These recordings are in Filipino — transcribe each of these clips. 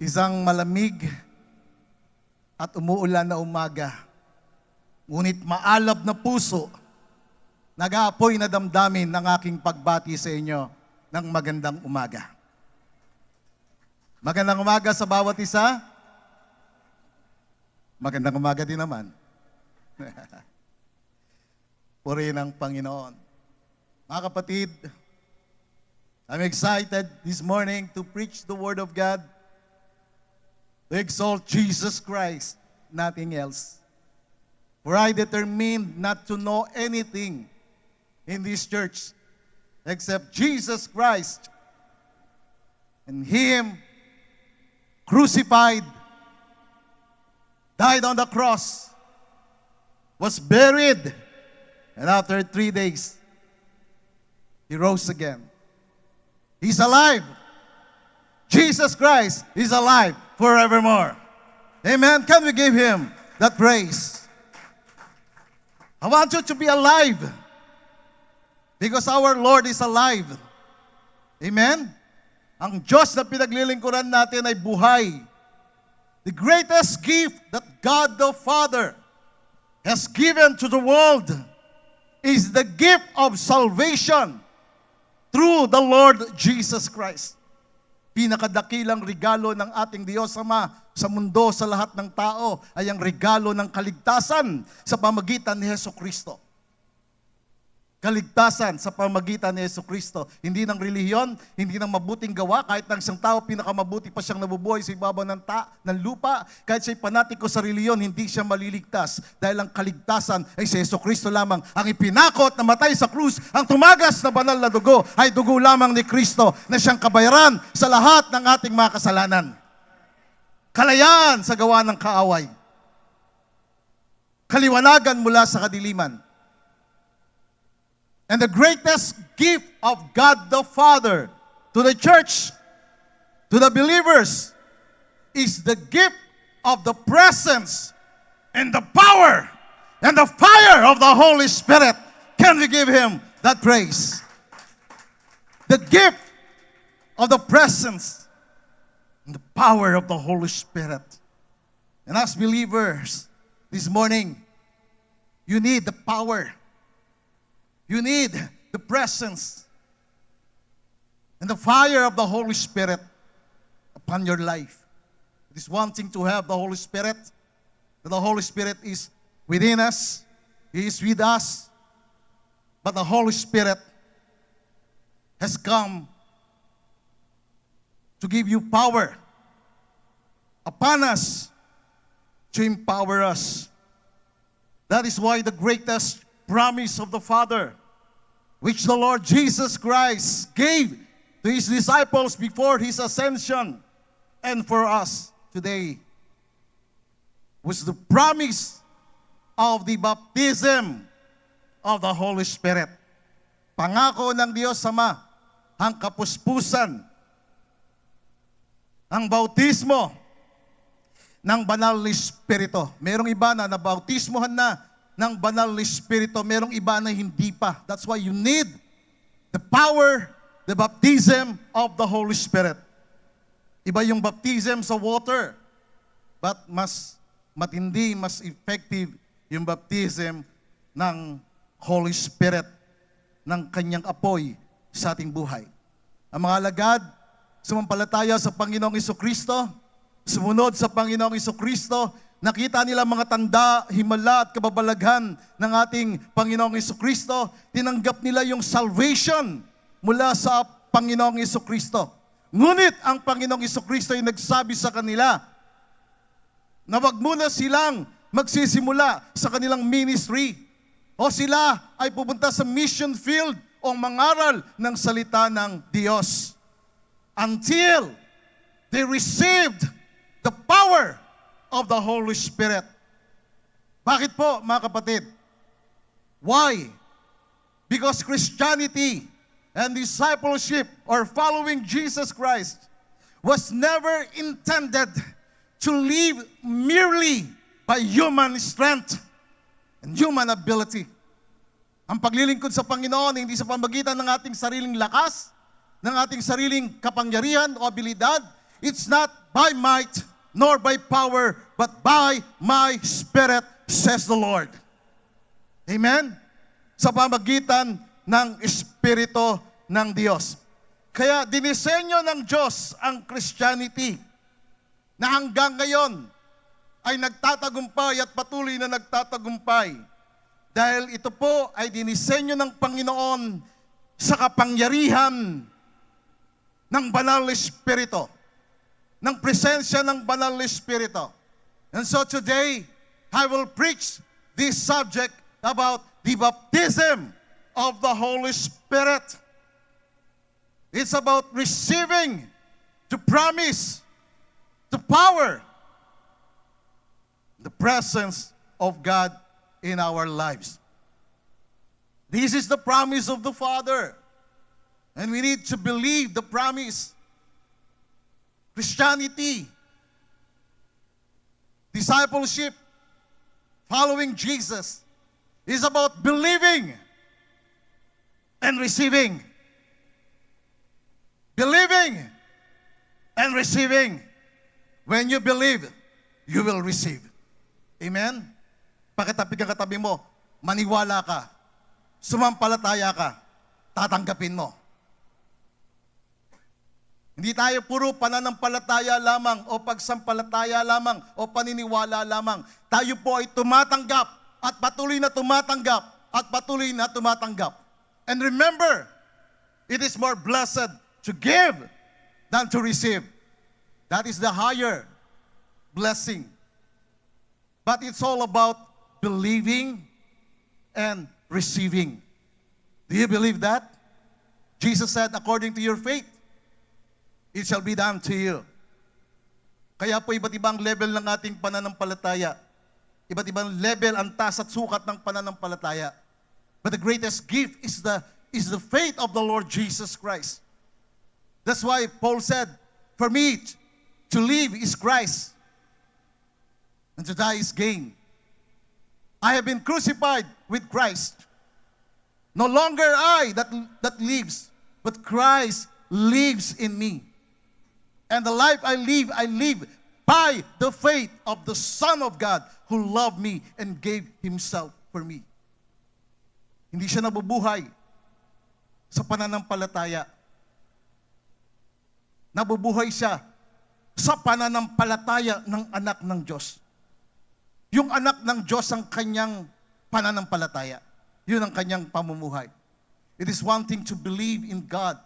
Isang malamig at umuulan na umaga, ngunit maalab na puso, nag-aapoy na damdamin ng aking pagbati sa inyo ng magandang umaga. Magandang umaga sa bawat isa. Magandang umaga din naman. Purihin ang Panginoon. Mga kapatid, I'm excited this morning to preach the Word of God, to exalt Jesus Christ, nothing else. For I determined not to know anything in this church except Jesus Christ and Him crucified, died on the cross, was buried, and after 3 days, He rose again. He's alive. Jesus Christ is alive forevermore. Amen. Can we give Him that praise? I want you to be alive because our Lord is alive. Amen. Ang Diyos na pinaglilingkuran natin ay buhay. The greatest gift that God the Father has given to the world is the gift of salvation through the Lord Jesus Christ. Pinakadakilang regalo ng ating Diyos Ama sa mundo, sa lahat ng tao, ay ang regalo ng kaligtasan sa pamagitan ni Jesucristo. Kaligtasan sa pamagitan ni Jesucristo. Hindi ng relihiyon, hindi ng mabuting gawa. Kahit ng isang tao, pinakamabuti pa siyang nabubuhay sa ibabaw ng lupa. Kahit siya'y panatiko sa relihiyon, hindi siya maliligtas. Dahil ang kaligtasan ay si Jesucristo lamang. Ang ipinakot na matay sa krus, ang tumagas na banal na dugo, ay dugo lamang ni Kristo na siyang kabayaran sa lahat ng ating mga kasalanan. Kalayaan sa gawa ng kaaway. Kaliwanagan mula sa kadiliman. And the greatest gift of God the Father to the church, to the believers, is the gift of the presence and the power and the fire of the Holy Spirit. Can we give Him that praise? The gift of the presence and the power of the Holy Spirit. And as believers, this morning, you need the power. You need the presence and the fire of the Holy Spirit upon your life. It is one thing to have the Holy Spirit, that the Holy Spirit is within us, He is with us, but the Holy Spirit has come to give you power upon us, to empower us. That is why the greatest promise of the Father, which the Lord Jesus Christ gave to His disciples before His ascension and for us today, was the promise of the baptism of the Holy Spirit. Pangako ng Diyos Ama, ang kapuspusan, ang bautismo ng banal na Espiritu. Merong iba na nabautismohan na ng banal na Espiritu, merong iba na hindi pa. That's why you need the power, the baptism of the Holy Spirit. Iba yung baptism sa water, but mas matindi, mas effective yung baptism ng Holy Spirit, ng kanyang apoy sa ating buhay. Ang mga alagad, sumampalataya sa Panginoong Jesucristo, sumunod sa Panginoong Jesucristo, nakita nila mga tanda, himala at kababalaghan ng ating Panginoong Jesucristo. Tinanggap nila yung salvation mula sa Panginoong Jesucristo. Ngunit ang Panginoong Jesucristo ay nagsabi sa kanila na wag muna silang magsisimula sa kanilang ministry o sila ay pupunta sa mission field o mangaral ng salita ng Diyos until they received the power of the Holy Spirit. Bakit po, mga kapatid? Why? Because Christianity and discipleship or following Jesus Christ was never intended to live merely by human strength and human ability. Ang paglilingkod sa Panginoon, hindi sa pamagitan ng ating sariling lakas, ng ating sariling kapangyarihan o abilidad, it's not by might nor by power, but by my Spirit, says the Lord. Amen? Sa pamagitan ng Espiritu ng Diyos. Kaya dinisenyo ng Diyos ang Christianity na hanggang ngayon ay nagtatagumpay at patuloy na nagtatagumpay. Dahil ito po ay dinisenyo ng Panginoon sa kapangyarihan ng Banal na Espiritu, ng presensya ng Banal na Espiritu. And so today, I will preach this subject about the baptism of the Holy Spirit. It's about receiving the promise, the power, the presence of God in our lives. This is the promise of the Father. And we need to believe the promise. Christianity, discipleship, following Jesus, is about believing and receiving. Believing and receiving. When you believe, you will receive. Amen? Pakitabi ka katabi mo, maniwala ka, sumampalataya ka, tatanggapin mo. Hindi tayo puro pananampalataya lamang o pagsampalataya lamang o paniniwala lamang. Tayo po ay tumatanggap at patuloy na tumatanggap at patuloy na tumatanggap. And remember, it is more blessed to give than to receive. That is the higher blessing. But it's all about believing and receiving. Do you believe that? Jesus said, according to your faith, it shall be done to you. Kaya po iba't ibang level ng ating pananampalataya. Iba't ibang level ang taas at sukat ng pananampalataya. But the greatest gift is the faith of the Lord Jesus Christ. That's why Paul said, for me to live is Christ, and to die is gain. I have been crucified with Christ. No longer I that lives, but Christ lives in me. And the life I live by the faith of the Son of God who loved me and gave Himself for me. Hindi siya nabubuhay sa pananampalataya. Nabubuhay siya sa pananampalataya ng anak ng Diyos. Yung anak ng Diyos ang kanyang pananampalataya. Yun ang kanyang pamumuhay. It is one thing to believe in God.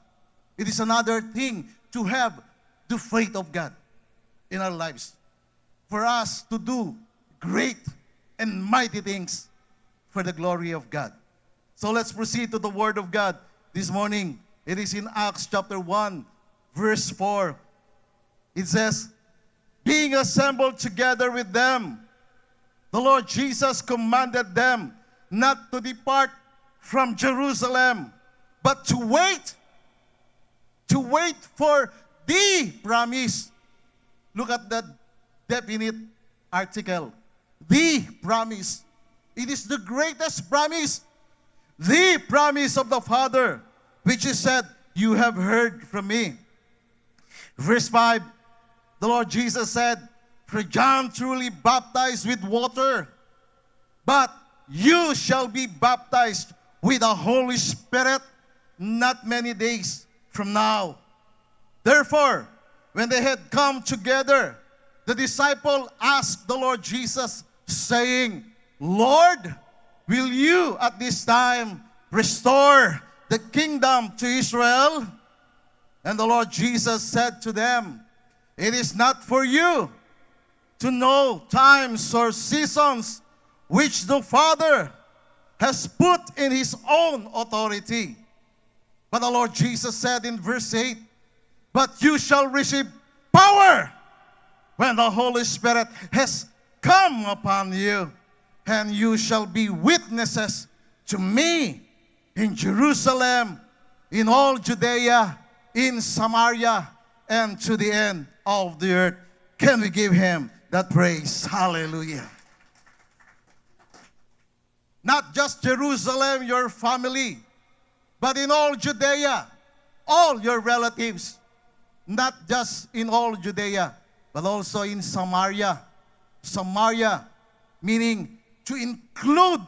It is another thing to have the faith of God in our lives. For us to do great and mighty things for the glory of God. So let's proceed to the Word of God this morning. It is in Acts chapter 1, verse 4. It says, being assembled together with them, the Lord Jesus commanded them not to depart from Jerusalem, but to wait for the promise. Look at that definite article. The promise. It is the greatest promise. The promise of the Father, which is said, you have heard from me. Verse 5, the Lord Jesus said, for John truly baptized with water, but you shall be baptized with the Holy Spirit not many days from now. Therefore, when they had come together, the disciple asked the Lord Jesus, saying, Lord, will you at this time restore the kingdom to Israel? And the Lord Jesus said to them, it is not for you to know times or seasons which the Father has put in His own authority. But the Lord Jesus said in verse 8, but you shall receive power when the Holy Spirit has come upon you, and you shall be witnesses to me in Jerusalem, in all Judea, in Samaria, and to the end of the earth. Can we give Him that praise? Hallelujah. Not just Jerusalem, your family, but in all Judea, all your relatives, not just in all Judea, but also in Samaria. Samaria, meaning to include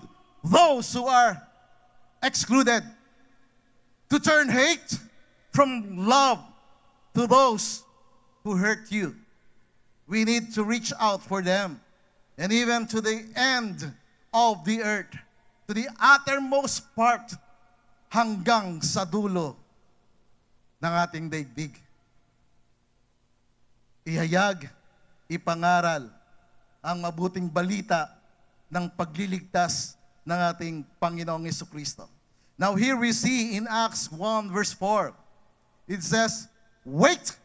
those who are excluded. To turn hate from love to those who hurt you. We need to reach out for them. And even to the end of the earth, to the uttermost part, hanggang sa dulo ng ating daigdig. Ihayag, ipangaral ang mabuting balita ng pagliligtas ng ating Panginoong Jesucristo. Now here we see in Acts 1 verse 4, it says, wait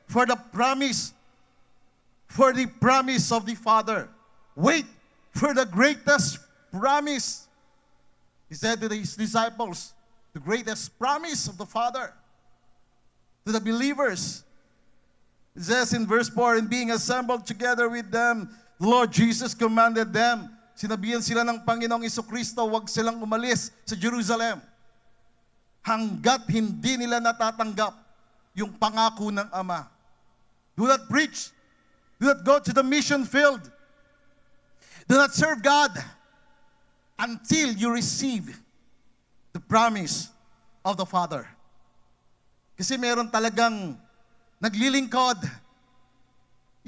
for the promise of the Father. Wait for the greatest promise. He said to his disciples, the greatest promise of the Father to the believers. It says in verse 4, and being assembled together with them, the Lord Jesus commanded them. Sinabihan sila ng Panginoong Jesucristo, huwag silang umalis sa Jerusalem hanggat hindi nila natatanggap yung pangako ng Ama. Do not preach. Do not go to the mission field. Do not serve God until you receive the promise of the Father. Kasi meron talagang naglilingkod.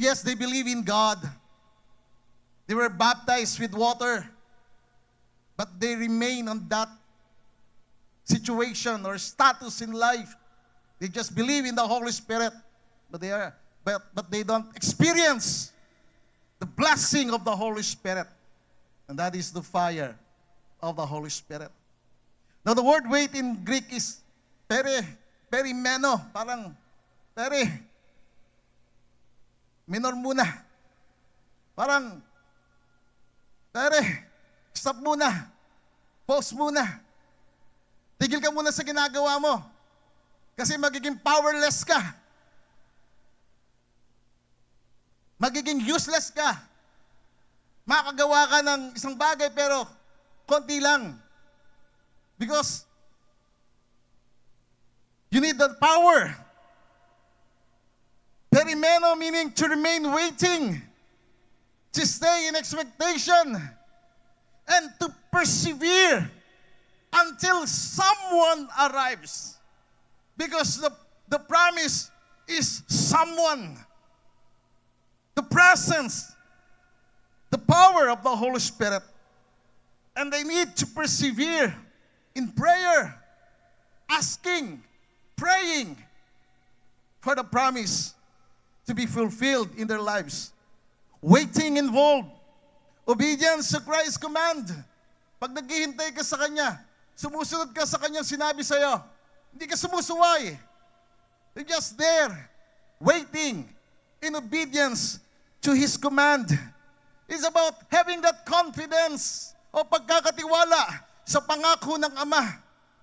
Yes, they believe in God. They were baptized with water, but they remain on that situation or status in life. They just believe in the Holy Spirit, but they don't experience the blessing of the Holy Spirit, and that is the fire of the Holy Spirit. Now the word wait in Greek is perimeno, parang minor muna, parang stop muna. Pause muna. Tigil ka muna sa ginagawa mo. Kasi magiging powerless ka. Magiging useless ka. Makagawa ka ng isang bagay pero konti lang. Because you need that power. Perimeno meaning to remain waiting. To stay in expectation and to persevere until someone arrives. Because the promise is someone. The presence, the power of the Holy Spirit. And they need to persevere in prayer, asking, praying for the promise to be fulfilled in their lives. Waiting involved. Obedience to Christ's command. Pag naghihintay ka sa Kanya, sumusunod ka sa Kanyang sinabi sa'yo, hindi ka sumusuway. You're just there, waiting in obedience to His command. It's about having that confidence o pagkakatiwala sa pangako ng Ama.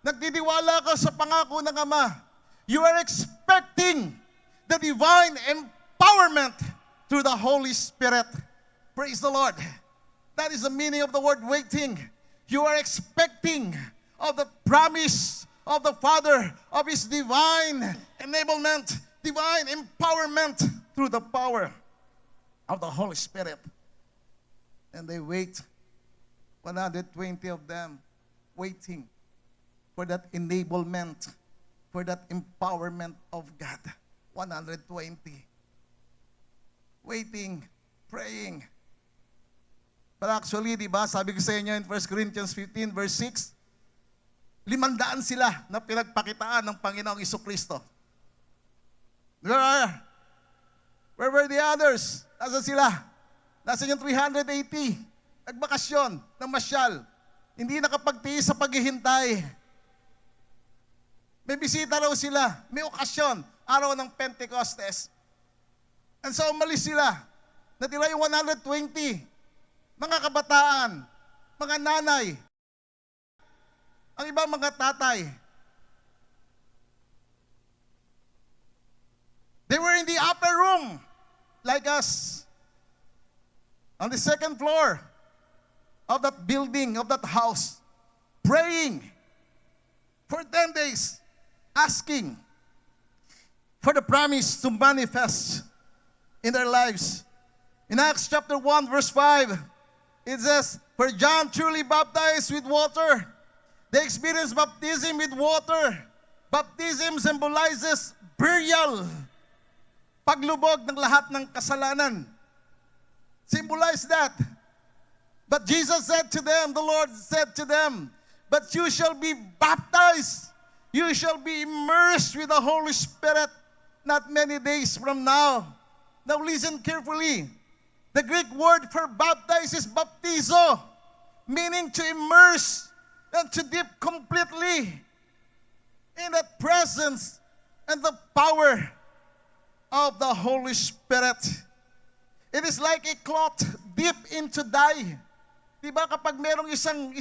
Nagtitiwala ka sa pangako ng Ama. You are expecting the divine empowerment through the Holy Spirit. Praise the Lord. That is the meaning of the word waiting. You are expecting of the promise of the Father, of His divine enablement, divine empowerment through the power of the Holy Spirit. And they wait, 120 of them, waiting for that enablement, for that empowerment of God. 120. Waiting, praying. But actually, di ba, sabi ko sa inyo in 1 Corinthians 15 verse 6, 500 sila na pinagpakitaan ng Panginoong Jesucristo. Where were the others? Nasaan sila? Nasaan yung 380? Nagbakasyon, namasyal. Hindi nakapagtiis sa paghihintay. May bisita raw sila, may okasyon, araw ng Pentecostes. And so umalis sila. Natira yung 120. Mga kabataan, mga nanay, ang ibang mga tatay. They were in the upper room, like us, on the second floor of that building, of that house, praying for 10 days, asking, for the promise to manifest in their lives. In Acts chapter 1 verse 5, it says, for John truly baptized with water. They experienced baptism with water. Baptism symbolizes burial. Paglubog ng lahat ng kasalanan. Symbolize that. But Jesus said to them, the Lord said to them, but you shall be baptized. You shall be immersed with the Holy Spirit not many days from now. Now listen carefully. The Greek word for baptize is baptizo, meaning to immerse and to dip completely in the presence and the power of the Holy Spirit. It is like a cloth dip into dye. Diba kapag merong isang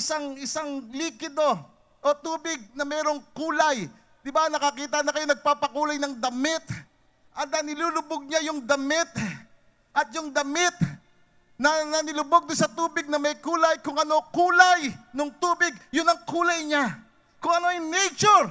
likido o tubig na merong kulay, diba nakakita na kayo nagpapakulay ng damit, at nilulubog niya yung damit, at yung damit na nilubog doon sa tubig na may kulay, kung ano kulay ng tubig, yun ang kulay niya. Kung ano yung nature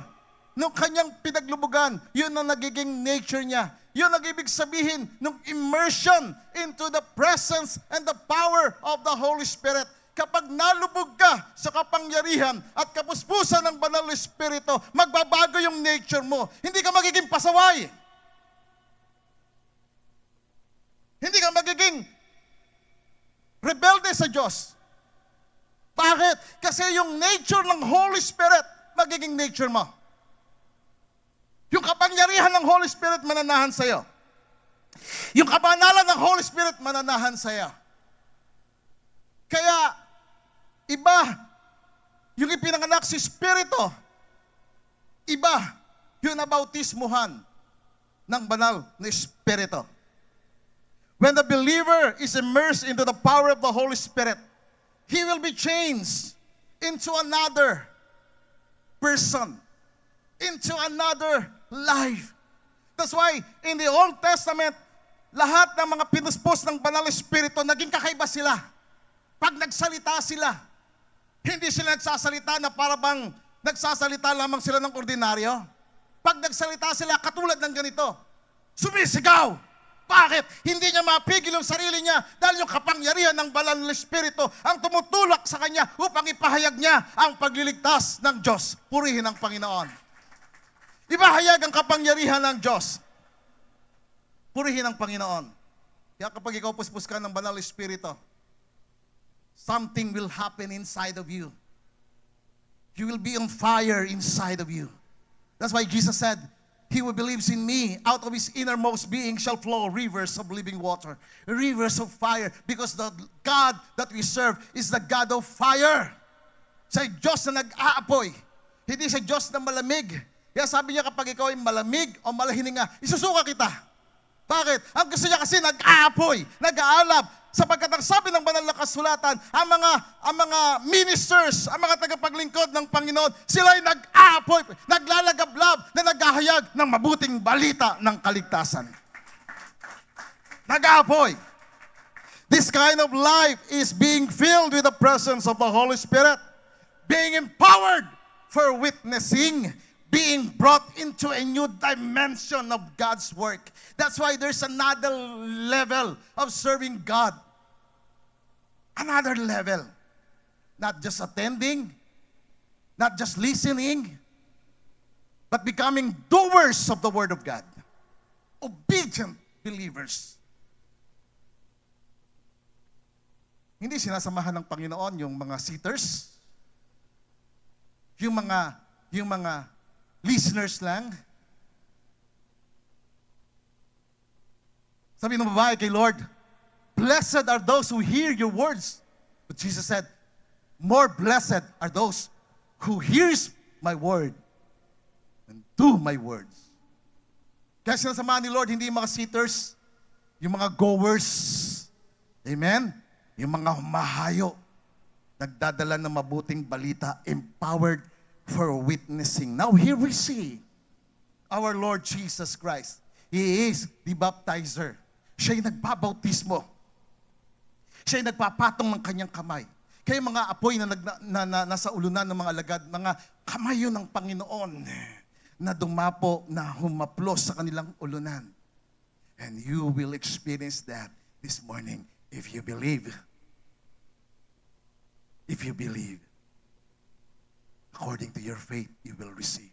ng kanyang pinaglubugan, yun ang nagiging nature niya. Yun ang ibig sabihin ng immersion into the presence and the power of the Holy Spirit. Kapag nalubog ka sa kapangyarihan at kapuspusan ng Banal na Espiritu, magbabago yung nature mo. Hindi ka magiging pasaway. Hindi ka magiging rebelde sa Diyos. Bakit? Kasi yung nature ng Holy Spirit, magiging nature mo. Yung kapangyarihan ng Holy Spirit mananahan sa'yo. Yung kabanalan ng Holy Spirit mananahan sa'yo. Kaya, iba yung ipinanganak si Espiritu. Iba yung nabautismuhan ng Banal na Espiritu. When the believer is immersed into the power of the Holy Spirit, he will be changed into another person, into another life. That's why in the Old Testament, lahat ng mga pinuspos ng Banal na Espiritu, naging kakaiba sila. Pag nagsalita sila, hindi sila nagsasalita na para bang nagsasalita lamang sila ng ordinaryo. Pag nagsalita sila, katulad ng ganito, sumisigaw. Bakit? Hindi niya mapigil yung sarili niya dahil yung kapangyarihan ng Banal na Espiritu ang tumutulak sa kanya upang ipahayag niya ang pagliligtas ng Diyos. Purihin ang Panginoon. Ipahayag ang kapangyarihan ng Diyos. Purihin ang Panginoon. Kaya kapag ikaw puspos ka ng Banal na Espiritu, something will happen inside of you. You will be on fire inside of you. That's why Jesus said, he who believes in me, out of his innermost being shall flow rivers of living water, rivers of fire, because the God that we serve is the God of fire. Siya Diyos na nag-aapoy, hindi siya Diyos na malamig. Kaya sabi niya kapag ikaw ay malamig o malahininga, isusuka kita. Bakit? Ang gusto niya kasi nag-aapoy, nag-aalab, sapagkat ang sabi ng banal na kasulatan, ang mga ministers, ang mga tagapaglingkod ng Panginoon, sila ay nag-aapoy, naglalagablab, na naghahayag ng mabuting balita ng kaligtasan. Nag-aapoy. This kind of life is being filled with the presence of the Holy Spirit, being empowered for witnessing, being brought into a new dimension of God's work. That's why there's another level of serving God. Another level. Not just attending, not just listening, but becoming doers of the Word of God. Obedient believers. Hindi sinasamahan ng Panginoon yung mga sitters, yung mga listeners lang. Sabi ng babae kay Lord, blessed are those who hear your words. But Jesus said, more blessed are those who hears my word and do my words. Kaya sinasamahan ni Lord, hindi yung mga sitters, yung mga goers. Amen? Yung mga humahayo, nagdadala ng mabuting balita, empowered for witnessing. Now here we see our Lord Jesus Christ. He is the baptizer. Siya yung nagbabautismo. Siya yung nagpapatong ng kanyang kamay. Kaya mga apoy na nasa ulunan ng mga alagad, mga kamay yun ng Panginoon. na dumapo, na humaplos sa kanilang ulunan. And you will experience that this morning if you believe. If you believe. According to your faith, you will receive.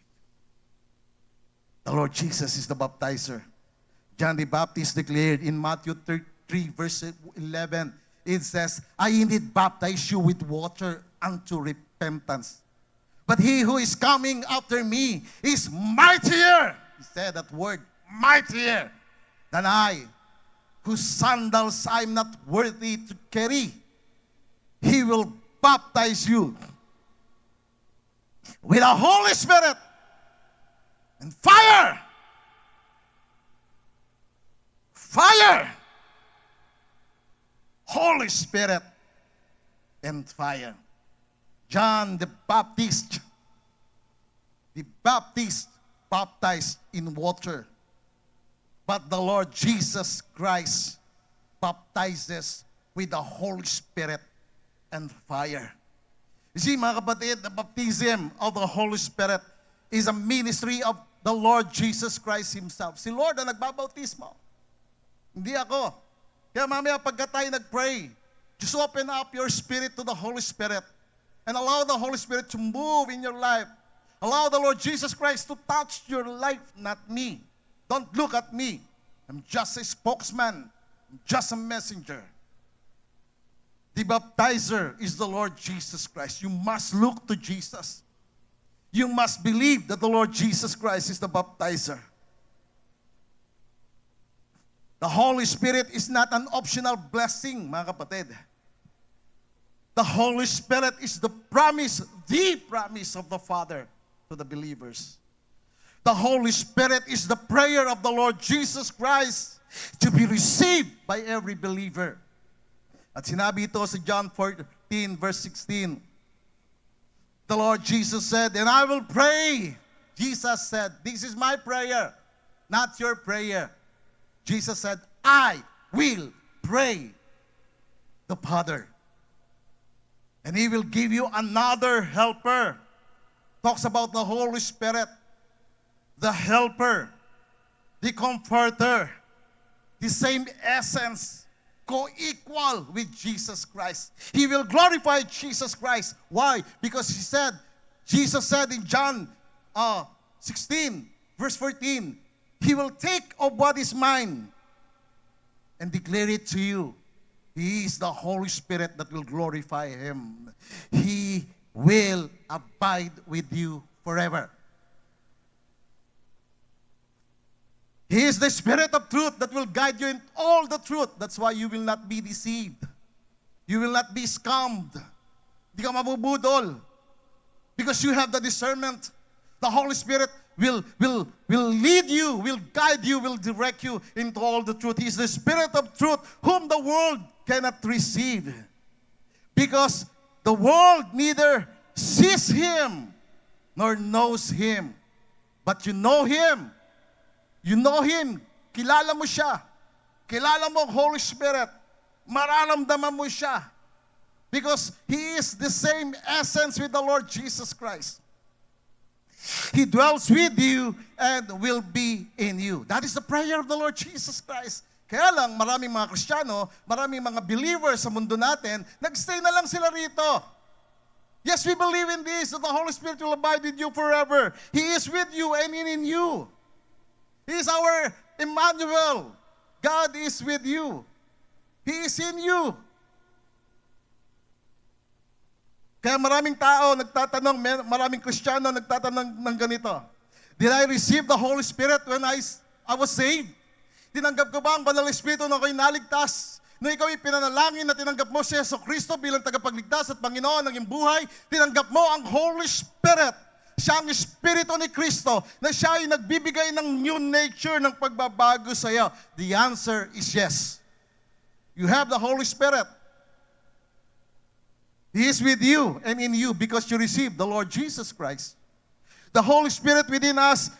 The Lord Jesus is the baptizer. John the Baptist declared in Matthew 3 verse 11, it says, I indeed baptize you with water unto repentance. But he who is coming after me is mightier. He said that word, mightier than I, whose sandals I am not worthy to carry. He will baptize you with the Holy Spirit and fire. Fire. Holy Spirit and fire. John the Baptist baptized in water. But the Lord Jesus Christ baptizes with the Holy Spirit and fire. You see, mga kapatid, the baptism of the Holy Spirit is a ministry of the Lord Jesus Christ Himself. Si Lord ang nagbabautismo. Hindi ako. Kaya mamaya pagka tayo nag-pray, just open up your spirit to the Holy Spirit and allow the Holy Spirit to move in your life. Allow the Lord Jesus Christ to touch your life, not me. Don't look at me. I'm just a spokesman. I'm just a messenger. The baptizer is the Lord Jesus Christ. You must look to Jesus. You must believe that the Lord Jesus Christ is the baptizer. The Holy Spirit is not an optional blessing, mga kapatid. The Holy Spirit is the promise of the Father to the believers. The Holy Spirit is the prayer of the Lord Jesus Christ to be received by every believer. At sinabi ito sa John 14 verse 16. The Lord Jesus said, and I will pray. Jesus said, this is my prayer, not your prayer. Jesus said, I will pray the Father. And He will give you another helper. Talks about the Holy Spirit, the helper, the comforter, the same essence, co-equal with Jesus Christ. He will glorify Jesus Christ. Why? Because Jesus said in John 16, verse 14, He will take of what is mine and declare it to you. He is the Holy Spirit that will glorify Him. He will abide with you forever. He is the Spirit of truth that will guide you in all the truth. That's why you will not be deceived. You will not be scammed. Di ka mabubudol. Because you have the discernment. The Holy Spirit will lead you, will guide you, will direct you into all the truth. He is the Spirit of truth whom the world cannot receive. Because the world neither sees Him nor knows Him. But you know Him. You know Him. Kilala mo siya. Kilala mo ang Holy Spirit. Mararamdaman mo siya. Because He is the same essence with the Lord Jesus Christ. He dwells with you and will be in you. That is the prayer of the Lord Jesus Christ. Kaya lang, maraming mga Kristiyano, maraming mga believers sa mundo natin, nagstay na lang sila rito. Yes, we believe in this, that the Holy Spirit will abide with you forever. He is with you and in you. He is our Emmanuel. God is with you. He is in you. Kaya maraming tao nagtatanong, maraming Kristiyano nagtatanong ng ganito. Did I receive the Holy Spirit when I was saved? Tinanggap ko ba ang Banal Espiritu nung ako'y naligtas? Nung ikaw ay pinanalangin na tinanggap mo si Jesucristo bilang tagapagligtas at Panginoon ng iyong buhay, tinanggap mo ang Holy Spirit. Siya ang Espiritu ni Kristo na siya ay nagbibigay ng new nature ng pagbabago sa iyo. The answer is yes. You have the Holy Spirit. He is with you and in you because you received the Lord Jesus Christ. The Holy Spirit within us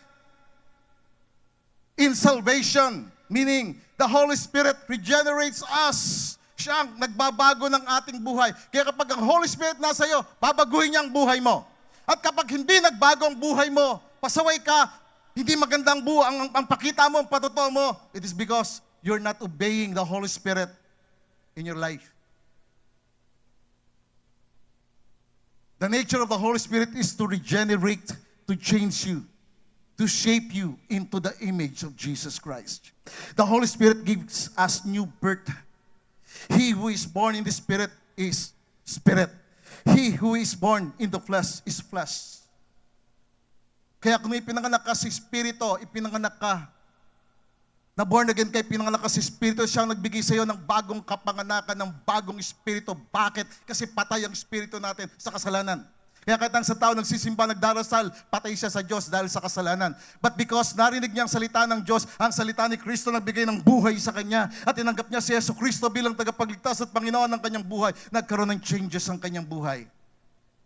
in salvation, meaning the Holy Spirit regenerates us. Siya ang nagbabago ng ating buhay. Kaya kapag ang Holy Spirit nasa iyo, babaguhin niya ang buhay mo. At kapag hindi nagbago ang buhay mo, pasaway ka, hindi magandang ang pakita mo, ang patotoo mo, it is because you're not obeying the Holy Spirit in your life. The nature of the Holy Spirit is to regenerate, to change you, to shape you into the image of Jesus Christ. The Holy Spirit gives us new birth. He who is born in the Spirit is Spirit. He who is born in the flesh is flesh. Kaya kung ipinanganak ka sa Espiritu, ipinanganak ka, na born again kay pinanganak ka sa Espiritu, siya ang nagbigay sa iyo ng bagong kapanganakan, ng bagong Espiritu. Bakit? Kasi patay ang Espiritu natin sa kasalanan. Kaya kahit ang sa tao nagsisimba, nagdarasal, patay siya sa Diyos dahil sa kasalanan. But because narinig niya ang salita ng Diyos, ang salita ni Kristo nagbigay ng buhay sa kanya, at tinanggap niya si Yesu Kristo bilang tagapagligtas at Panginoon ng kanyang buhay, nagkaroon ng changes ang kanyang buhay.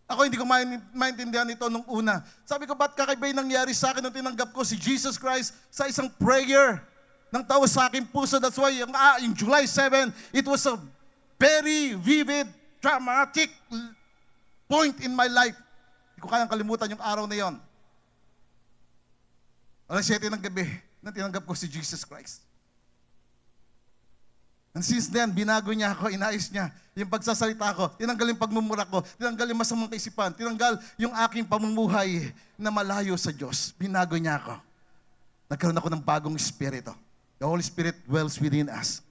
Ako hindi ko maintindihan ito nung una. Sabi ko, ba't kakaiba yung nangyari sa akin nung tinanggap ko si Jesus Christ sa isang prayer ng tao sa aking puso? That's why yung July 7, it was a very vivid, dramatic point in my life. Hindi ko kayang kalimutan yung araw na yon. Alas 7 ng gabi, nang tinanggap ko si Jesus Christ. And since then, binago niya ako, inayos niya yung pagsasalita ko, tinanggal yung pagmumura ko, tinanggal yung masamang kaisipan, tinanggal yung aking pamumuhay na malayo sa Diyos. Binago niya ako. Nagkaroon ako ng bagong espiritu. The Holy Spirit dwells within us.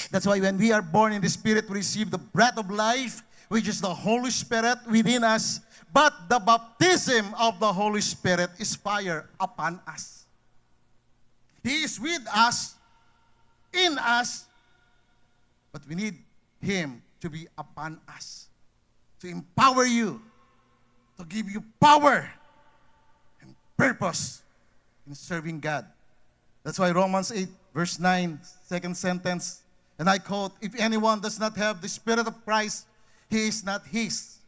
That's why when we are born in the Spirit, we receive the breath of life, which is the Holy Spirit within us. But the baptism of the Holy Spirit is fire upon us. He is with us, in us, but we need Him to be upon us, to empower you, to give you power and purpose in serving God. That's why Romans 8, verse 9, second sentence, and I quote, if anyone does not have the Spirit of Christ, he is not His.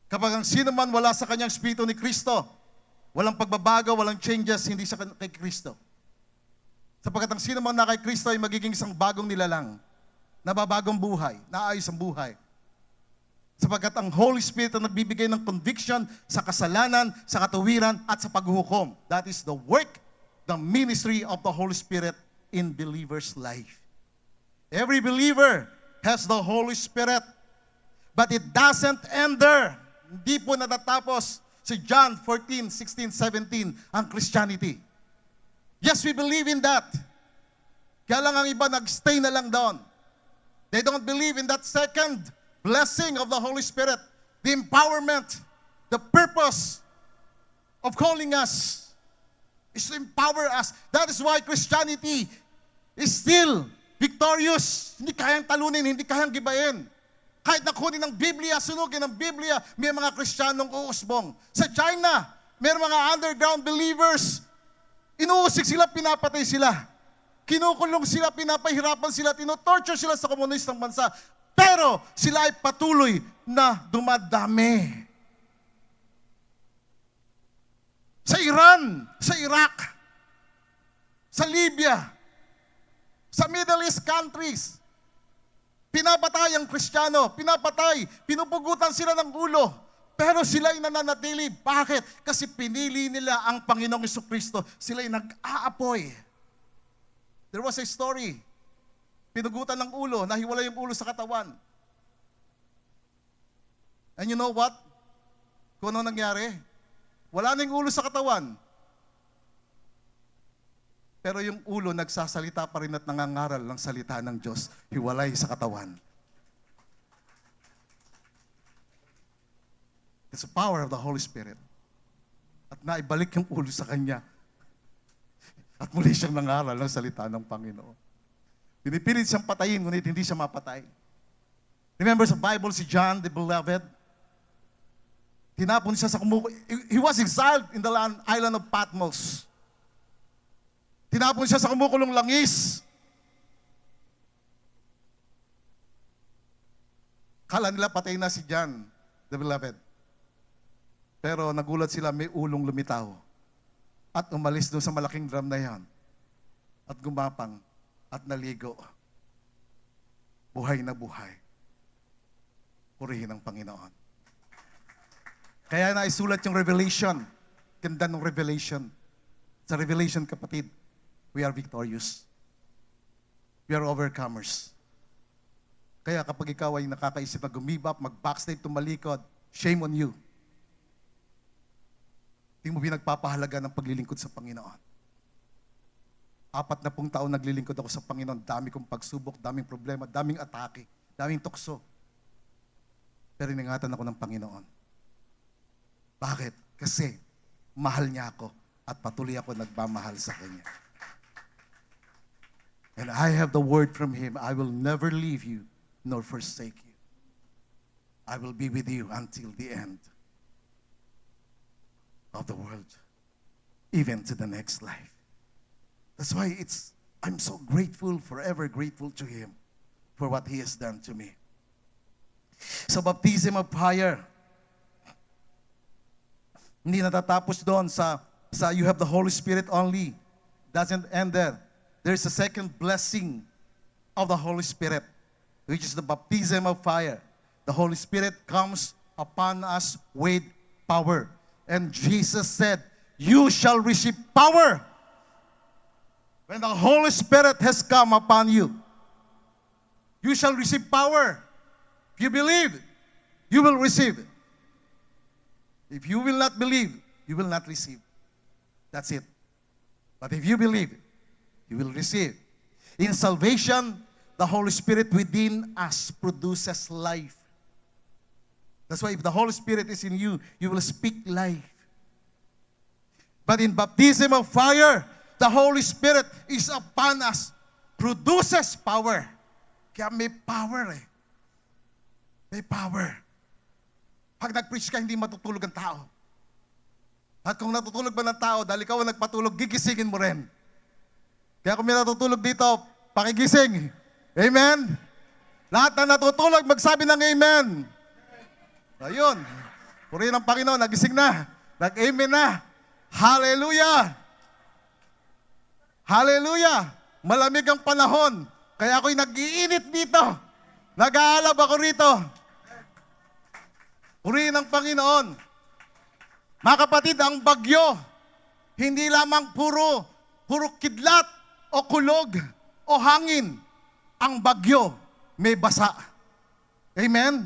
Kapag ang sino man wala sa kanyang Espiritu ni Kristo, walang pagbabago, walang changes, hindi siya kay Kristo. Sapagkat ang sino man na kay Kristo ay magiging isang bagong nilalang, nababagong buhay, naayos ang buhay. Sapagkat ang Holy Spirit ang nagbibigay ng conviction sa kasalanan, sa katuwiran, at sa paghuhukom. That is the work, the ministry of the Holy Spirit in believer's life. Every believer has the Holy Spirit, but it doesn't end there. Hindi po natatapos si John 14, 16, 17 ang Christianity. Yes, we believe in that. Kaya lang ang iba nagstay na lang doon. They don't believe in that second blessing of the Holy Spirit, the empowerment, the purpose of calling us is to empower us. That is why Christianity is still victorious. Hindi kayang talunin, hindi kayang gibayin. Kahit nakunin ng Biblia, sunugin ng Biblia, may mga Kristiyanong uusbong. Sa China, may mga underground believers. Inuusig sila, pinapatay sila. Kinukulong sila, pinapahirapan sila, tinotorture sila sa komunistang bansa. Pero sila ay patuloy na dumadami. Sa Iran, sa Iraq, sa Libya, sa Middle East countries, pinapatay ang Kristiyano, pinapatay, pinupugutan sila ng ulo. Pero sila ay nananatili. Bakit? Kasi pinili nila ang Panginoong Jesucristo. Sila ay nag-aapoy. There was a story. Pinugutan ng ulo, nahiwalay yung ulo sa katawan. And you know what? Kung ano nangyari? Wala na yung ulo sa katawan. Pero yung ulo nagsasalita pa rin at nangangaral ng salita ng Diyos, hiwalay sa katawan. It's the power of the Holy Spirit. At naibalik yung ulo sa Kanya. At muli siyang nangaral ng salita ng Panginoon. Pinipilit siyang patayin, ngunit hindi siya mapatay. Remember sa Bible, si John the Beloved, tinapon siya sa he was exiled in the island of Patmos. Tinapon siya sa kumukulong langis. Kala nila patay na si John the Beloved. Pero nagulat sila, may ulong lumitaw. At umalis doon sa malaking drum na yan. At gumapang at naligo. Buhay na buhay. Purihin ang Panginoon. Kaya naisulat yung Revelation ganda ng revelation. Sa revelation, kapatid, we are victorious. We are overcomers. Kaya kapag ikaw ay nakakaisip na gumibap, mag-backslide, tumalikod, shame on you. Hindi mo pinagpapahalaga ng paglilingkod sa Panginoon. 40 taon naglilingkod ako sa Panginoon. Dami kong pagsubok, daming problema, daming atake, daming tukso. Pero iningatan ako ng Panginoon. Bakit? Kasi mahal niya ako at patuloy ako nagmamahal sa Kanya. And I have the word from Him, I will never leave you nor forsake you. I will be with you until the end of the world, even to the next life. That's why I'm so grateful, forever grateful to Him for what He has done to me. Sa baptism of fire, hindi natatapos doon sa you have the Holy Spirit only. Doesn't end there. There's a second blessing of the Holy Spirit, which is the baptism of fire. The Holy Spirit comes upon us with power. And Jesus said, you shall receive power when the Holy Spirit has come upon you. You shall receive power. If you believe, you will receive. If you will not believe, you will not receive. That's it. But if you believe, you will receive. In salvation, the Holy Spirit within us produces life. That's why if the Holy Spirit is in you, you will speak life. But in baptism of fire, the Holy Spirit is upon us, produces power. Kaya may power eh. May power. Pag nag-preach ka, hindi matutulog ang tao. At kung natutulog ba ng tao, dahil ikaw ang nagpatulog, gigisingin mo rin. Kaya kung may natutulog dito, pakigising. Amen? Lahat na natutulog, magsabi ng amen. Ayun. Purihin ng Panginoon, nagising na. Nag-amen na. Hallelujah! Hallelujah! Malamig ang panahon. Kaya ako'y nag-iinit dito. Nag-aalab ako rito. Purihin ng Panginoon. Mga kapatid, ang bagyo, hindi lamang puro kidlat o kulog o hangin. Ang bagyo, may basa. Amen?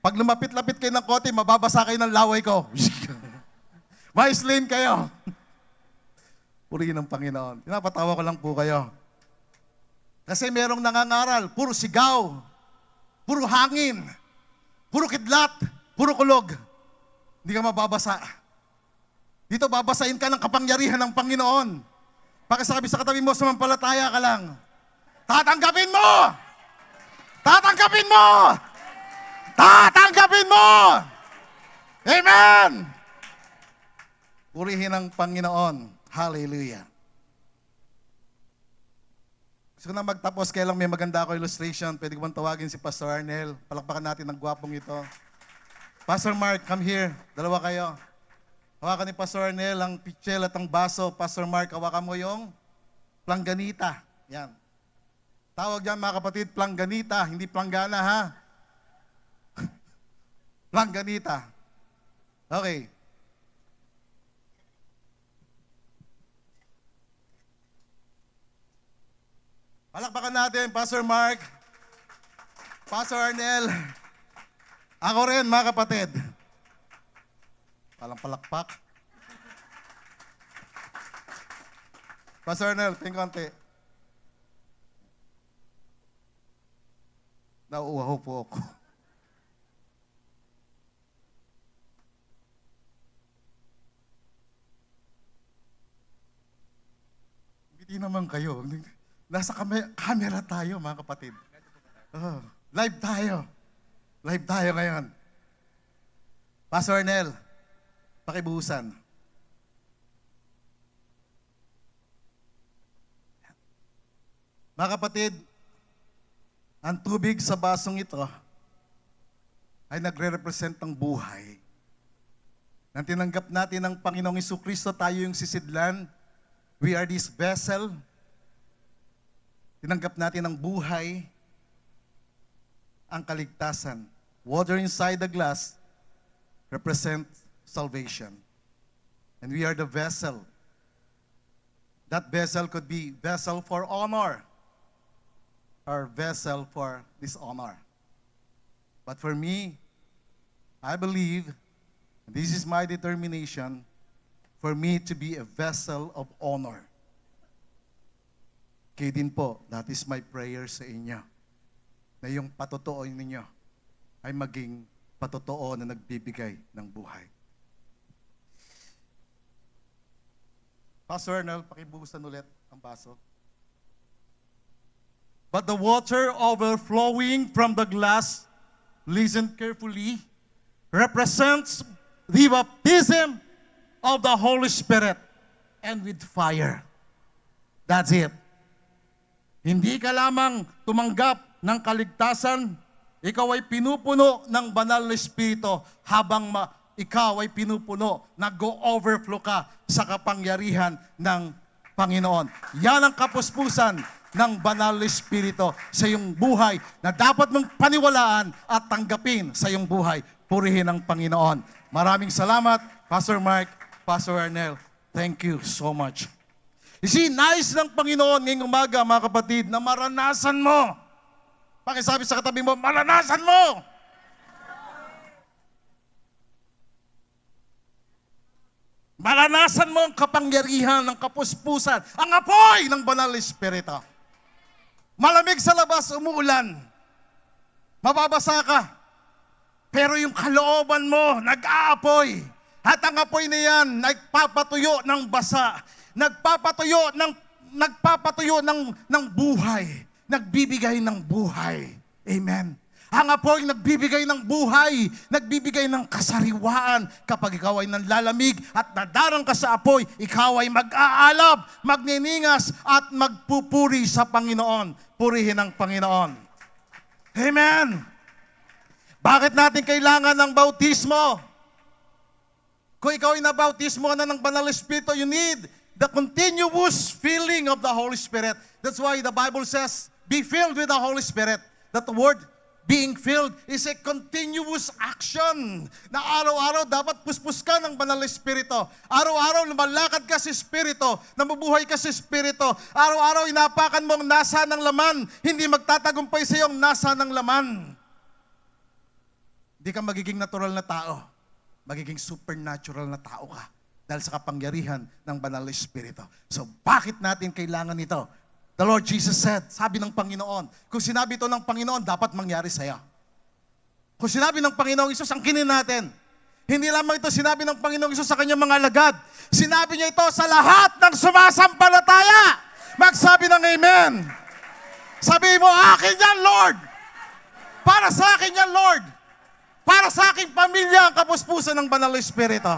Pag lumapit-lapit kayo ng kote, mababasa kayo ng laway ko. Ma-slain kayo. Purihin ng Panginoon. Pinapatawa ko lang po kayo. Kasi merong nangangaral, puro sigaw, puro hangin, puro kidlat, puro kulog. Hindi ka mababasa. Dito babasahin ka ng kapangyarihan ng Panginoon. Pakisabi sa katabi mo, sumampalataya ka lang. Tatanggapin mo! Tatanggapin mo! Tatanggapin mo! Amen! Purihin ang Panginoon. Hallelujah. Gusto ko na magtapos, kaya lang may maganda ako illustration. Pwede ko bang tawagin si Pastor Arnel? Palakpakan natin ang gwapong ito. Pastor Mark, come here. Dalawa kayo. Hawakan ni Pastor Arnel ang pichel at ang baso. Pastor Mark, hawakan mo yung plangganita. Yan. Tawag yan mga kapatid, plangganita, hindi planggana ha. Plangganita. Okay. Palakpakan natin, Pastor Mark, Pastor Arnel. Ako rin, mga kapatid. Palang palakpak. Pastor Arnel, tingin konti. Nauuhaw po ako. Hindi naman kayo. Nasa camera tayo, mga kapatid. Live tayo. Live tayo ngayon. Pastor Arnel, pakibuhusan. Mga kapatid, ang tubig sa basong ito ay nagre-represent ng buhay. Nang tinanggap natin ng Panginoong Jesucristo, tayo yung sisidlan. We are this vessel. Tinanggap natin ang buhay, ang kaligtasan. Water inside the glass represents salvation. And we are the vessel. That vessel could be vessel for honor or vessel for dishonor. But for me, I believe, and this is my determination, for me to be a vessel of honor. Kaya din po, that is my prayer sa inyo, na yung patotoo ninyo ay maging patotoo na nagbibigay ng buhay. Pastor Arnel, pakibuhusan ulit ang baso. But the water overflowing from the glass, listen carefully, represents the baptism of the Holy Spirit and with fire. That's it. Hindi ka lamang tumanggap ng kaligtasan, ikaw ay pinupuno ng banal na Espiritu habang ikaw ay pinupuno, nag-overflow ka sa kapangyarihan ng Panginoon. Yan ang kapuspusan ng banal na Espiritu sa iyong buhay na dapat mong paniwalaan at tanggapin sa iyong buhay. Purihin ang Panginoon. Maraming salamat, Pastor Mark, Pastor Arnel. Thank you so much. You see, nais ng Panginoon ngayong umaga, mga kapatid, na maranasan mo. Pakisabi sa katabi mo, maranasan mo! Maranasan mo ang kapangyarihan ng kapuspusan, ang apoy ng banal na Espiritu. Malamig sa labas, umuulan. Mababasa ka. Pero yung kalooban mo, nag-aapoy. At ang apoy na yan, nagpapatuyo ng basa. Nagpapatuyo ng buhay. Nagbibigay ng buhay. Amen. Ang apoy nagbibigay ng buhay, nagbibigay ng kasariwaan. Kapag ikaw ay nanlalamig at nadarang ka sa apoy, ikaw ay mag-aalab, magniningas at magpupuri sa Panginoon. Purihin ang Panginoon. Amen. Bakit natin kailangan ng bautismo? Kung ikaw ay nabautismo na ng Banal na Espiritu, you need the continuous filling of the Holy Spirit. That's why the Bible says, be filled with the Holy Spirit. That word, being filled, is a continuous action. Na araw-araw dapat puspos ka ng Banal na Espiritu. Araw-araw lumalakad ka sa Espiritu, namubuhay ka sa Espiritu. Araw-araw inapakan mo ang nasa ng laman, hindi magtatagumpay sa iyong nasa ng laman. Hindi ka magiging natural na tao. Magiging supernatural na tao ka dahil sa kapangyarihan ng Banal na Espiritu. So bakit natin kailangan ito? The Lord Jesus said, sabi ng Panginoon, kung sinabi ito ng Panginoon, dapat mangyari sa'yo. Kung sinabi ng Panginoong Isus, angkinin natin. Hindi lamang ito sinabi ng Panginoong Isus sa kanyang mga alagad. Sinabi niya ito sa lahat ng sumasampalataya. Magsabi ng Amen. Sabi mo, akin yan, Lord. Para sa akin yan, Lord. Para sa aking pamilya ang kapuspusan ng Banal na Espiritu.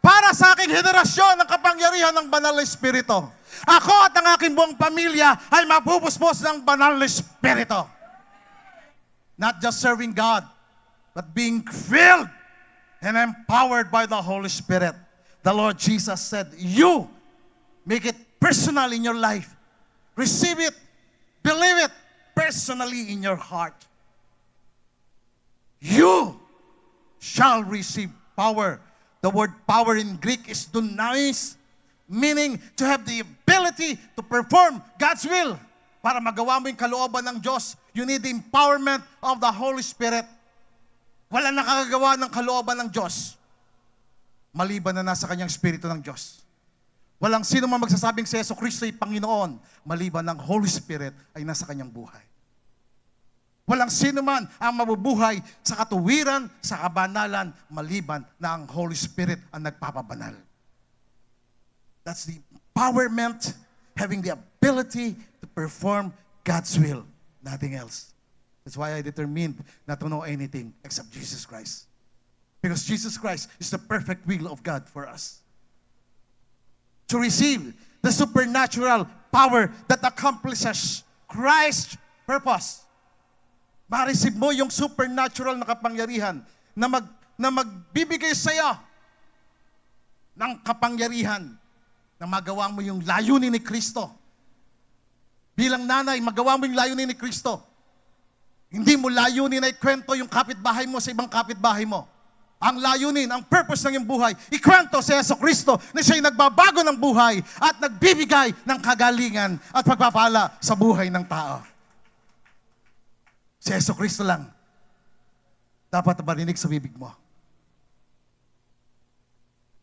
Para sa aking henerasyon ang kapangyarihan ng Banal na Espiritu. Ako at ang aking buong pamilya ay mapupuspos ng Banal na Espiritu. Not just serving God, but being filled and empowered by the Holy Spirit. The Lord Jesus said, you make it personal in your life. Receive it, believe it personally in your heart. You shall receive power. The word power in Greek is dunamis, meaning to have the ability to perform God's will. Para magawa mo yung kalooban ng Diyos, you need the empowerment of the Holy Spirit. Wala nakakagawa ng kalooban ng Diyos maliban na nasa kanyang Espiritu ng Diyos. Walang sino man magsasabing si Yesu Kristo ay Panginoon maliban ng Holy Spirit ay nasa kanyang buhay. Walang sino man ang mabubuhay sa katuwiran, sa kabanalan, maliban na ang Holy Spirit ang nagpapabanal. That's the empowerment, having the ability to perform God's will, nothing else. That's why I determined not to know anything except Jesus Christ. Because Jesus Christ is the perfect will of God for us. To receive the supernatural power that accomplishes Christ's purpose. Ma-receive mo yung supernatural na kapangyarihan na magbibigay sa iyo ng kapangyarihan na magawa mo yung layunin ni Kristo. Bilang nanay, magawa mo yung layunin ni Kristo. Hindi mo layunin na ikwento yung kapitbahay mo sa ibang kapitbahay mo. ang layunin, ang purpose ng iyong buhay, ikwento si Jesucristo na siya'y nagbabago ng buhay at nagbibigay ng kagalingan at pagpapala sa buhay ng tao. Si Jesucristo lang dapat marinig sa bibig mo.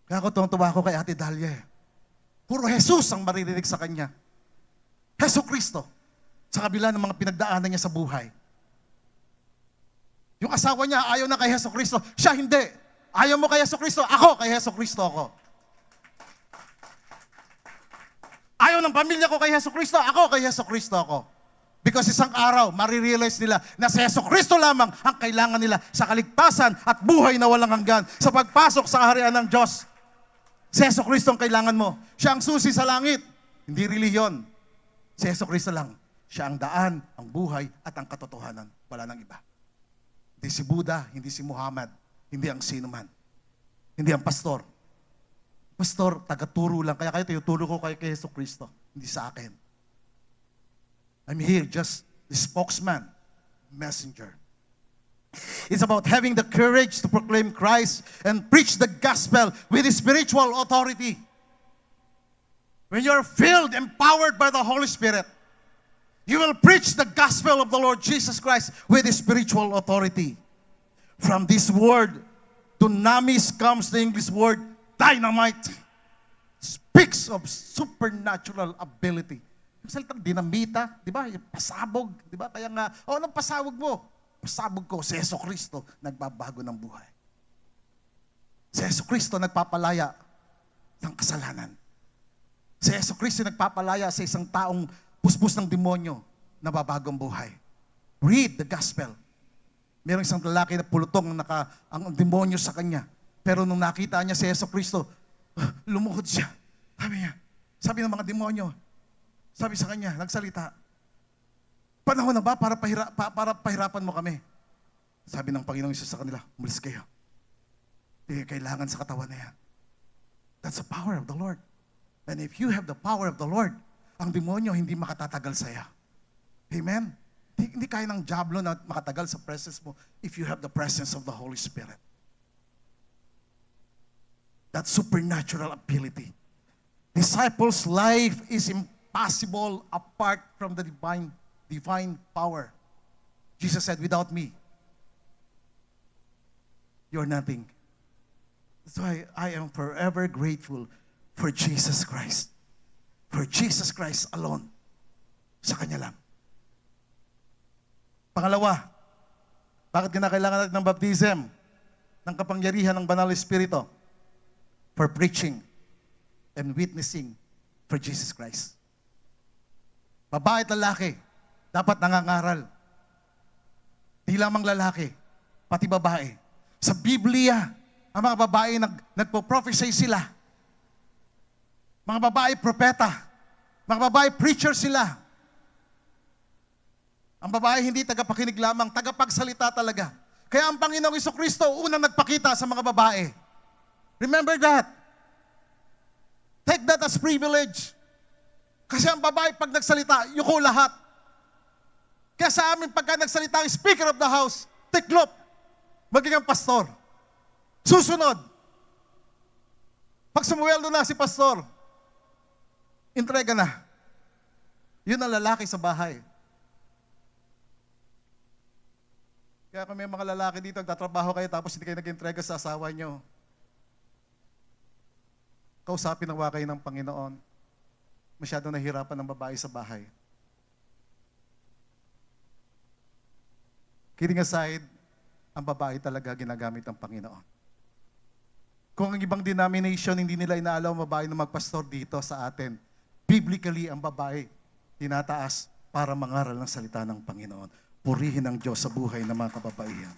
Kaya ako tuwang-tuwa ako kay Ate Dalia. Puro Jesus ang maririnig sa kanya. Jesucristo. Sa kabila ng mga pinagdaanan niya sa buhay. Yung asawa niya, ayaw na kay Jesucristo. Siya hindi. Ayaw mo kay Jesucristo, ako kay Jesucristo ako. Ayaw ng pamilya ko kay Jesucristo, ako kay Jesucristo ako. Because isang araw, marirealize nila na si Jesucristo lamang ang kailangan nila sa kaligtasan at buhay na walang hanggan sa pagpasok sa kaharian ng Diyos. Si Jesucristo ang kailangan mo. Siya ang susi sa langit. Hindi relihiyon. Si Jesucristo lang. Siya ang daan, ang buhay, at ang katotohanan. Wala nang iba. Hindi si Buddha, hindi si Muhammad, hindi ang sino man. Hindi ang pastor. Pastor, taga-turo lang. Kaya kayo tinuturo ko kay Jesucristo. Hindi sa akin. I'm here just the spokesman, messenger. It's about having the courage to proclaim Christ and preach the gospel with spiritual authority. When you're filled, empowered by the Holy Spirit, you will preach the gospel of the Lord Jesus Christ with spiritual authority. From this word, dunamis comes the English word dynamite. Speaks of supernatural ability. Yung salitang dinamita, di ba? Yung pasabog, di ba? Kaya nga, anong pasabog mo? Pasabog ko, si Jesucristo, nagbabago ng buhay. Si Jesucristo nagpapalaya ng kasalanan. Si Jesucristo nagpapalaya sa isang taong puspos ng demonyo, nababagong buhay. Read the gospel. Merong isang lalaki na pulutong ang demonyo sa kanya. Pero nung nakita niya si Jesucristo, lumuhod siya. Sabi ng mga demonyo, sabi sa kanya, nagsalita, panahon na ba para pahirapan mo kami? Sabi ng Panginoong Isus sa kanila, umalis kayo. Hindi kailangan sa katawan na yan. That's the power of the Lord. And if you have the power of the Lord, ang demonyo hindi makatatagal sa iyo. Amen? Hindi kaya ng diablo na makatagal sa presence mo if you have the presence of the Holy Spirit. That supernatural ability. Disciples' life is impossible apart from the divine power. Jesus said, without me, you're nothing. That's why I am forever grateful for Jesus Christ. For Jesus Christ alone. Sa Kanya lang. Pangalawa, bakit kinakailangan natin ng baptism? Ng kapangyarihan ng Banal Espiritu? For preaching and witnessing for Jesus Christ. Babae at lalaki, dapat nangangaral. Di lamang lalaki, pati babae. Sa Biblia, ang mga babae nagpo-prophesy sila. Mga babae propeta. Mga babae preacher sila. Ang babae hindi tagapakinig lamang, tagapagsalita talaga. Kaya ang Panginoong Jesucristo unang nagpakita sa mga babae. Remember that. Take that as privilege. Kasi ang babae pag nagsalita, yuko lahat. Kaya sa amin pagka nagsalita ang Speaker of the House, tiklop, maging ang pastor. Susunod. Pag sumuweldo na si pastor, entrega na. Yun ang lalaki sa bahay. Kaya kung may mga lalaki dito, nagtatrabaho kayo tapos hindi kayo nag-entrega sa asawa nyo, kausapin ang wakay ng Panginoon. Masyadong nahihirapan ng babae sa bahay. Kidding aside, ang babae talaga ginagamit ng Panginoon. Kung ang ibang denomination, hindi nila inaalaw ang babae na magpastor dito sa atin, biblically, ang babae tinataas para mangaral ng salita ng Panginoon. Purihin ang Diyos sa buhay ng mga kababaihan.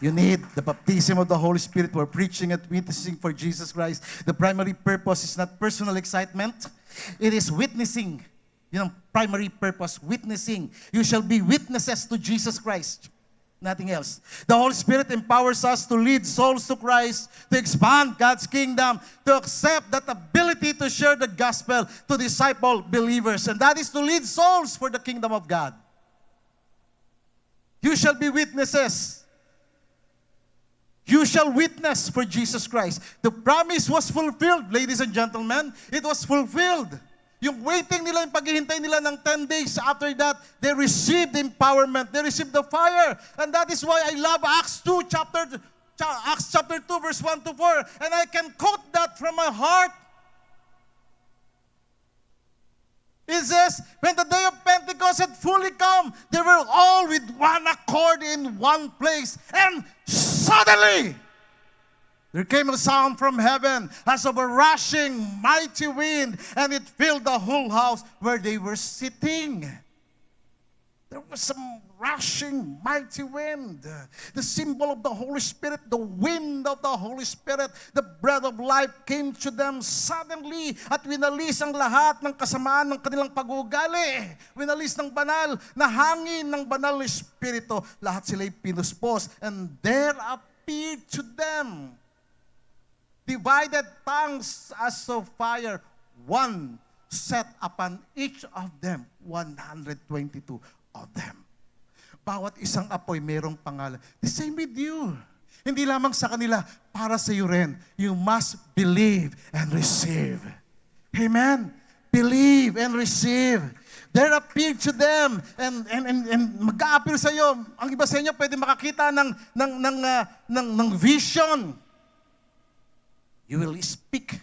You need the baptism of the Holy Spirit for preaching and witnessing for Jesus Christ. The primary purpose is not personal excitement. It is witnessing. Yun ang primary purpose, witnessing. You shall be witnesses to Jesus Christ. Nothing else. The Holy Spirit empowers us to lead souls to Christ, to expand God's kingdom, to accept that ability to share the gospel, to disciple believers. And that is to lead souls for the kingdom of God. You shall be witnesses. You shall witness for Jesus Christ. The promise was fulfilled, ladies and gentlemen. It was fulfilled. Yung waiting nila, yung paghihintay nila ng 10 days after that, they received empowerment. They received the fire. And that is why I love Acts chapter 2, verse 1 to 4. And I can quote that from my heart. It says, when the day of Pentecost had fully come, they were all with one accord in one place. And suddenly, there came a sound from heaven as of a rushing mighty wind, and it filled the whole house where they were sitting. There was some rushing mighty wind. The symbol of the Holy Spirit, the wind of the Holy Spirit, the breath of life came to them suddenly at winalis ang lahat ng kasamaan ng kanilang pag-uugali. Winalis ng banal na hangin ng banal na Espiritu. Lahat sila'y pinuspos, and there appeared to them divided tongues as of fire, one set upon each of them, 122 of them. Bawat isang apoy mayroong pangalan. The same with you. Hindi lamang sa kanila, para sa iyo rin. You must believe and receive. Amen? Believe and receive. There appeared to them and mag-a-appear sa iyo. Ang iba sa inyo pwede makakita ng vision. You will speak.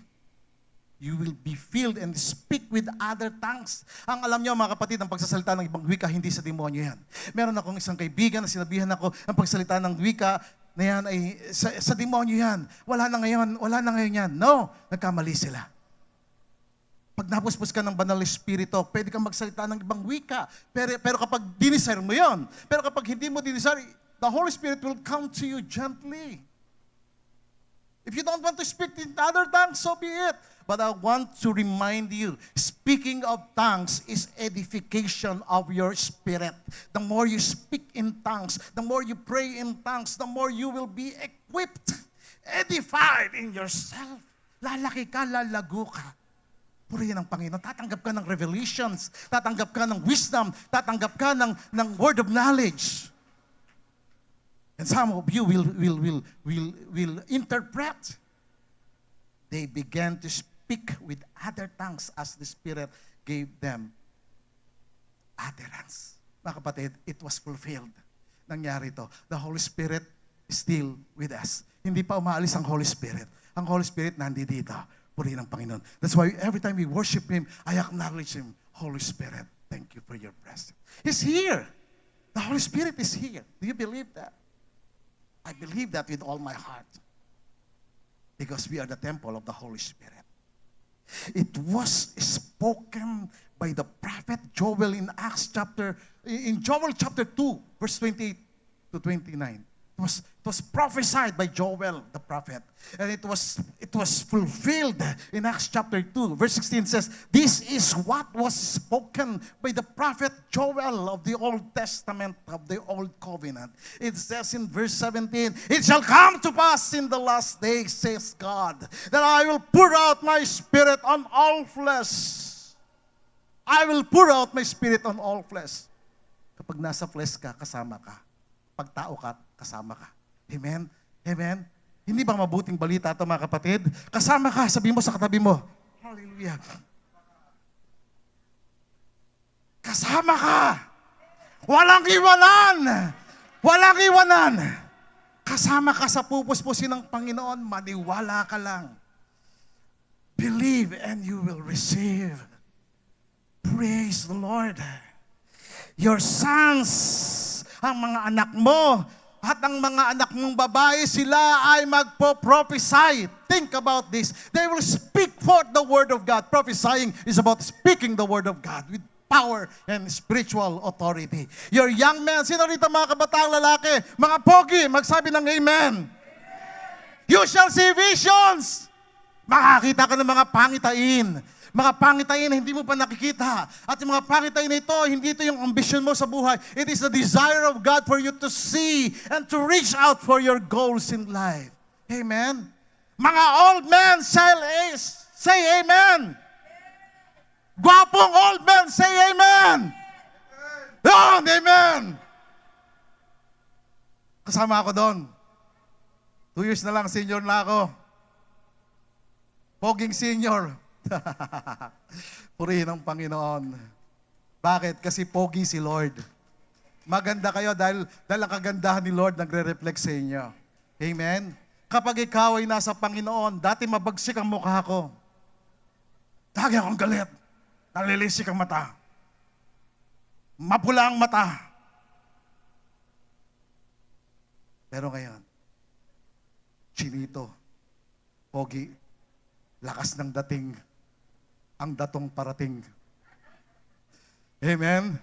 You will be filled and speak with other tongues. Ang alam niyo mga kapatid, ang pagsasalita ng ibang wika, hindi sa demonyo yan. Meron akong isang kaibigan na sinabihan ako, ang pagsalita ng wika na yan ay sa demonyo yan. Wala na ngayon yan. No, nagkamali sila. Pag napuspos ka ng banal na Espiritu, pwede kang magsalita ng ibang wika. Pero kapag dinisar mo yon, pero kapag hindi mo dinisar, the Holy Spirit will come to you gently. If you don't want to speak in other tongues, so be it. But I want to remind you, speaking of tongues is edification of your spirit. The more you speak in tongues, the more you pray in tongues, the more you will be equipped, edified in yourself. Lalaki ka, lalago ka. Purihin ang Panginoon. Tatanggap ka ng revelations, tatanggap ka ng wisdom, tatanggap ka ng word of knowledge. And some of you will interpret. They began to speak with other tongues as the Spirit gave them utterance. Mga kapatid, it was fulfilled. Nangyari ito. The Holy Spirit is still with us. Hindi pa umaalis ang Holy Spirit. Ang Holy Spirit nandito. Purihin ang Panginoon. That's why every time we worship Him, I acknowledge Him. Holy Spirit, thank you for your presence. He's here. The Holy Spirit is here. Do you believe that? I believe that with all my heart. Because we are the temple of the Holy Spirit. It was spoken by the prophet Joel in Joel chapter 2, verse 28 to 29. It was prophesied by Joel, the prophet. And it was fulfilled in Acts chapter 2. Verse 16 says, this is what was spoken by the prophet Joel of the Old Testament, of the Old Covenant. It says in verse 17, it shall come to pass in the last days, says God, that I will pour out my spirit on all flesh. I will pour out my spirit on all flesh. Kapag nasa flesh ka, kasama ka. Pag tao ka, kasama ka. Amen? Amen? Hindi ba mabuting balita ito mga kapatid? Kasama ka, sabi mo sa katabi mo. Hallelujah. Kasama ka. Walang iwanan. Walang iwanan. Kasama ka sa pupuspusin ng Panginoon, maniwala ka lang. Believe and you will receive. Praise the Lord. Your sons, ang mga anak mo, at ang mga anak mong babae, sila ay magpo-prophesy. Think about this. They will speak forth the word of God. Prophesying is about speaking the word of God with power and spiritual authority. Your young men, sino rito mga kabataang lalaki, mga pogi, magsabi ng amen. You shall see visions. Makakita ka ng mga pangitain. Mga pangitain na hindi mo pa nakikita. At yung mga pangitain na ito, hindi ito yung ambition mo sa buhay. It is the desire of God for you to see and to reach out for your goals in life. Amen? Mga old men say amen. Gwapong old men, say amen. Amen. Kasama ako doon. 2 years na lang, senior na ako. Poging senior. Purihin ang Panginoon. Bakit? Kasi pogi si Lord. Maganda kayo dahil ang kagandahan ni Lord nagre-reflect sa inyo. Amen? Kapag ikaw ay nasa Panginoon, dati mabagsik ang mukha ko. Lagi akong galit. Nalilisik ang mata. Mapula ang mata. Pero ngayon, chinito, pogi, lakas ng dating, ang datong parating. Amen?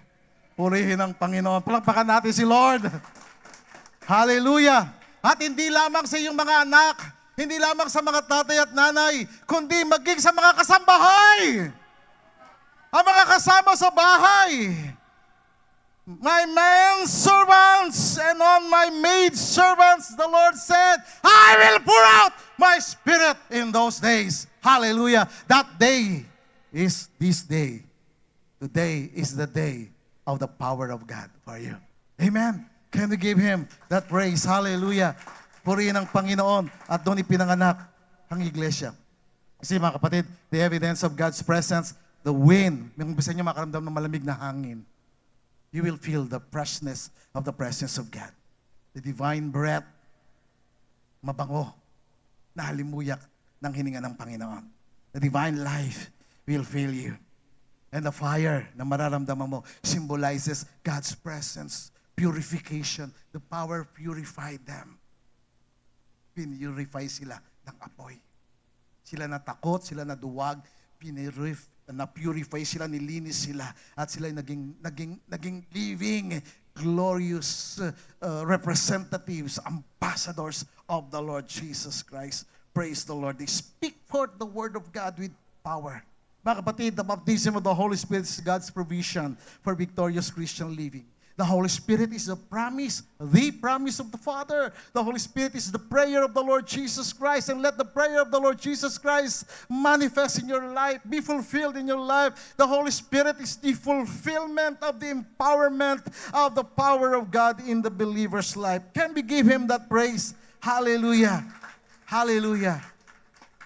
Purihin ang Panginoon. Palakpakan natin si Lord. Hallelujah! At hindi lamang sa iyong mga anak, hindi lamang sa mga tatay at nanay, kundi maging sa mga kasambahay. Ang mga kasama sa bahay. My man servants and on my maid servants, the Lord said, I will pour out my spirit in those days. Hallelujah. That day is this day. Today is the day of the power of God for you. Amen. Can we give Him that praise? Hallelujah. Purihin ang Panginoon at doon ipinanganak ang iglesia. Kasi mga kapatid, the evidence of God's presence, the wind, kung gusto niyo makaramdam ng malamig na hangin, you will feel the freshness of the presence of God. The divine breath, mabango, na halimuyak ng hininga ng Panginoon. The divine life will fill you. And the fire na mararamdaman mo symbolizes God's presence, purification. The power purified them. Pinurify sila ng apoy. Sila natakot, sila naduwag, na-purify sila, nilinis sila, at sila naging living, glorious representatives, ambassadors of the Lord Jesus Christ. Praise the Lord. They speak forth the word of God with power. Mga kapatid, the baptism of the Holy Spirit is God's provision for victorious Christian living. The Holy Spirit is the promise of the Father. The Holy Spirit is the prayer of the Lord Jesus Christ. And let the prayer of the Lord Jesus Christ manifest in your life, be fulfilled in your life. The Holy Spirit is the fulfillment of the empowerment of the power of God in the believer's life. Can we give Him that praise? Hallelujah. Hallelujah.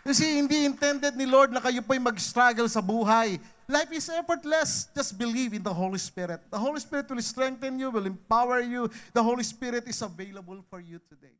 Kasi hindi intended ni Lord na kayo po'y mag-struggle sa buhay. Life is effortless. Just believe in the Holy Spirit. The Holy Spirit will strengthen you, will empower you. The Holy Spirit is available for you today.